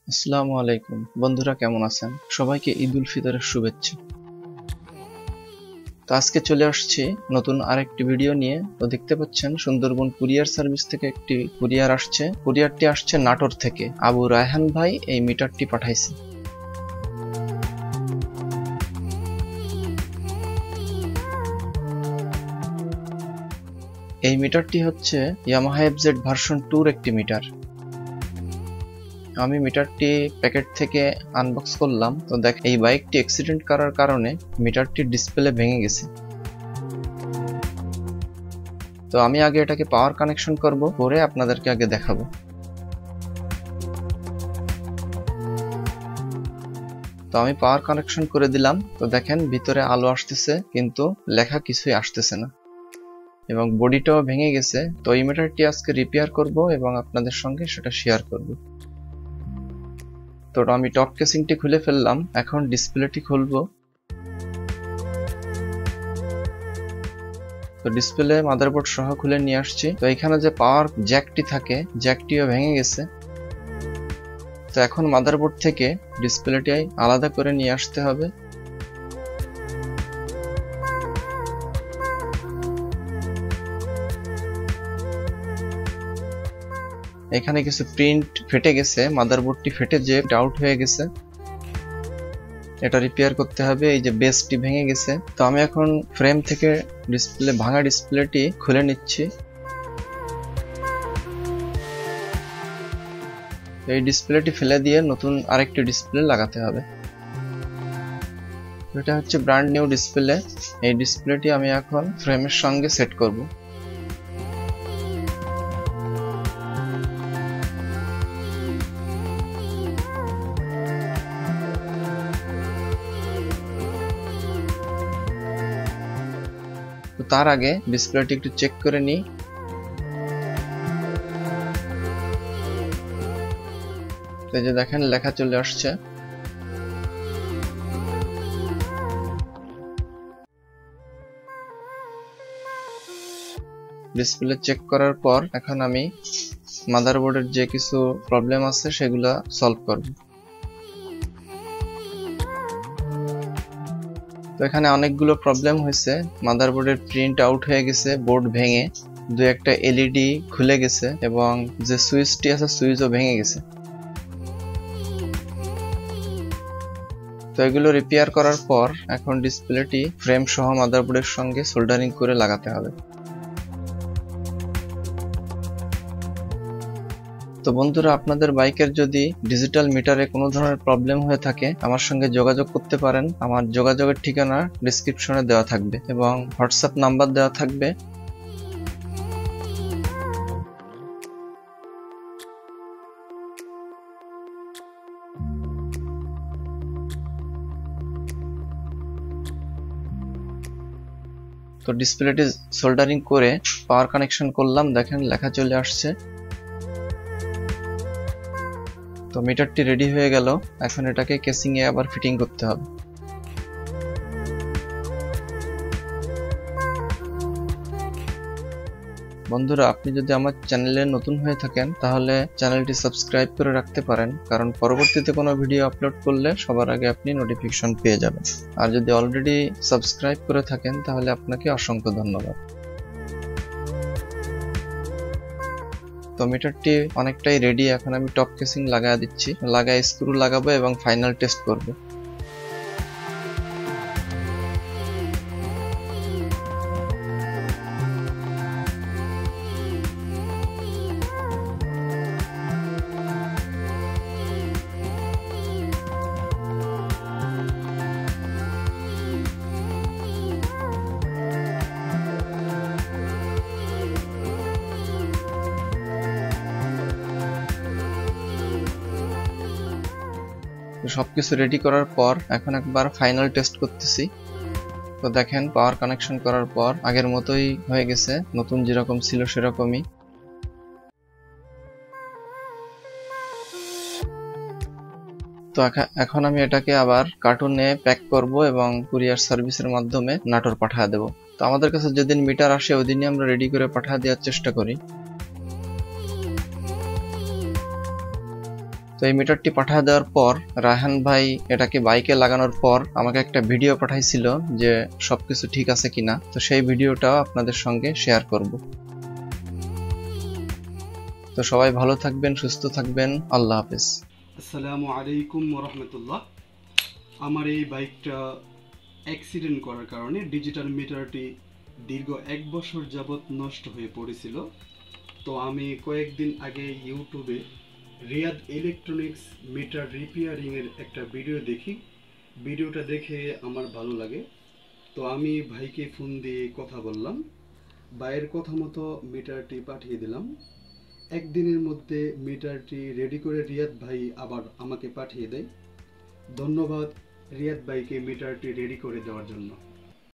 আসসালামু আলাইকুম বন্ধুরা, কেমন আছেন? সবাইকে ঈদ উল ফিতরের শুভেচ্ছা। তো আজকে চলে আসছি নতুন আরেকটি ভিডিও নিয়ে। তো দেখতে পাচ্ছেন সুন্দরবন কুরিয়ার সার্ভিস থেকে একটি কুরিয়ার আসছে। কুরিয়ারটি আসছে নাটোর থেকে। আবু রায়হান ভাই এই মিটারটি পাঠাইছে। এই মিটারটি হচ্ছে ইয়ামাহা এফজেড ভার্সন 2 একটি মিটার। আমি মিটারটি প্যাকেট থেকে আনবক্স করলাম। তো দেখ, এই বাইকটি অ্যাক্সিডেন্ট করার কারণে মিটারটির ডিসপ্লে ভেঙে গেছে। তো আমি আগে এটাকে পাওয়ার কানেকশন করব, করে আপনাদেরকে আগে দেখাবো। তো আমি পাওয়ার কানেকশন করে দিলাম। তো দেখেন ভিতরে আলো আসতেছে, কিন্তু লেখা কিছুই আসতেছে না এবং বডিটাও ভেঙে গেছে। তো এই মিটারটি আজকে রিপেয়ার করব এবং আপনাদের সঙ্গে সেটা শেয়ার করব। তো আমি টপ কেসিংটি খুলে ফেললাম, এখন ডিসপ্লেটি খুলবো। তো ডিসপ্লে মাদারবোর্ড সহ খুলে নিয়ে আসছি। তো এখানে যে পাওয়ার জ্যাকটি থাকে, জ্যাকটিও ভেঙে গেছে। তো এখন মাদারবোর্ড থেকে ডিসপ্লেটি আলাদা করে নিয়ে আসতে হবে। এখানে কিছু প্রিন্ট ফেটে গেছে, মাদারবোর্ডটি ফেটে যে আউট হয়ে গেছে, এটা রিপেয়ার করতে হবে। এই যে বেসটি ভেঙে গেছে। তো আমি এখন ফ্রেম থেকে ভাঙা ডিসপ্লেটি খুলে নিচ্ছি। এই ডিসপ্লেটি ফেলে দিয়ে নতুন আরেকটি ডিসপ্লে লাগাতে হবে। এটা হচ্ছে ব্র্যান্ড নিউ ডিসপ্লে। এই ডিসপ্লেটি আমি এখন ফ্রেমের সঙ্গে সেট করব। তো তার আগে ডিসপ্লেটি একটু চেক করে নিই। এই যে দেখেন লেখা চলে আসছে। ডিসপ্লে চেক করার পর এখন আমি মাদারবোর্ডের যে কিছু প্রবলেম আছে সেগুলা সলভ করব। তো এখানে অনেকগুলো প্রবলেম হয়েছে। মাদারবোর্ডের প্রিন্ট আউট হয়ে গেছে, বোর্ড ভেঙে, দু একটা এলইডি খুলে গেছে এবং যে সুইচটি আছে সুইচও ভেঙে গেছে। তো এগুলো রিপেয়ার করার পর এখন ডিসপ্লেটি ফ্রেম সহ মাদারবোর্ডের সঙ্গে সোল্ডারিং করে লাগাতে হবে। তো বন্ধুরা, আপনাদের বাইকের যদি ডিজিটাল মিটারে কোনো ধরনের প্রবলেম হয়ে থাকে, আমার সঙ্গে যোগাযোগ করতে পারেন। আমার যোগাযোগের ঠিকানা ডেসক্রিপশনে দেওয়া থাকবে এবং হোয়াটসঅ্যাপ নাম্বার দেওয়া থাকবে। তো ডিসপ্লেটি সোল্ডারিং করে পাওয়ার কানেকশন করলাম, দেখেন লেখা চলে আসছে। তো মিটারটি রেডি হয়ে গেল। এখন এটাকে কেসিং এ আবার ফিটিং করতে হবে। বন্ধুরা, আপনি যদি আমার চ্যানেলে নতুন হয়ে থাকেন তাহলে চ্যানেলটি সাবস্ক্রাইব করে রাখতে পারেন, কারণ পরবর্তীতে কোনো ভিডিও আপলোড করলে সবার আগে আপনি নোটিফিকেশন পেয়ে যাবেন। আর যদি অলরেডি সাবস্ক্রাইব করে থাকেন তাহলে আপনাকে অসংখ্য ধন্যবাদ। তো মিটারটি অনেকটাই রেডি। এখন আমি টপ কেসিং লাগায় দিচ্ছি, লাগায় স্ক্রু লাগাবো এবং ফাইনাল টেস্ট করব। সবকিছু রেডি করার পর এখন একবার ফাইনাল টেস্ট করতেছি। তো দেখেন পাওয়ার কানেকশন করার পর আগের মতোই হয়ে গেছে, নতুন যেরকম ছিল সেরকমই। তো এখন আমি এটাকে আবার কার্টুনে প্যাক করব এবং কুরিয়ার সার্ভিসের মাধ্যমে নাটোর পাঠিয়ে দেব। তো আমাদের কাছে যেদিন মিটার আসে ওই দিনই আমরা রেডি করে পাঠিয়ে দেওয়ার চেষ্টা করি। তো এই মিটারটি পাঠিয়ে দেওয়ার পর রায়হান ভাই এটাকে বাইকে লাগানোর পর আমাকে একটা ভিডিও পাঠাইছিল যে সবকিছু ঠিক আছে কিনা। তো সেই ভিডিওটাও আপনাদের সঙ্গে শেয়ার করব। তো সবাই ভালো থাকবেন, সুস্থ থাকবেন, আল্লাহ হাফেজ। আসসালামু আলাইকুম ওয়া রাহমাতুল্লাহ। আমার এই বাইকটা অ্যাক্সিডেন্ট করার কারণে ডিজিটাল মিটারটি দীর্ঘ 1 বছর যাবৎ নষ্ট হয়ে পড়েছিল। তো আমি কয়েকদিন আগে ইউটিউবে রিয়াদ ইলেকট্রনিক্স মিটার রিপেয়ারিংয়ের একটা ভিডিও দেখি। ভিডিওটা দেখে আমার ভালো লাগে, তো আমি ভাইকে ফোন দিয়ে কথা বললাম। ভাইয়ের কথা মতো মিটারটি পাঠিয়ে দিলাম। একদিনের মধ্যে মিটারটি রেডি করে রিয়াদ ভাই আবার আমাকে পাঠিয়ে দেয়। ধন্যবাদ রিয়াদ ভাইকে মিটারটি রেডি করে দেওয়ার জন্য।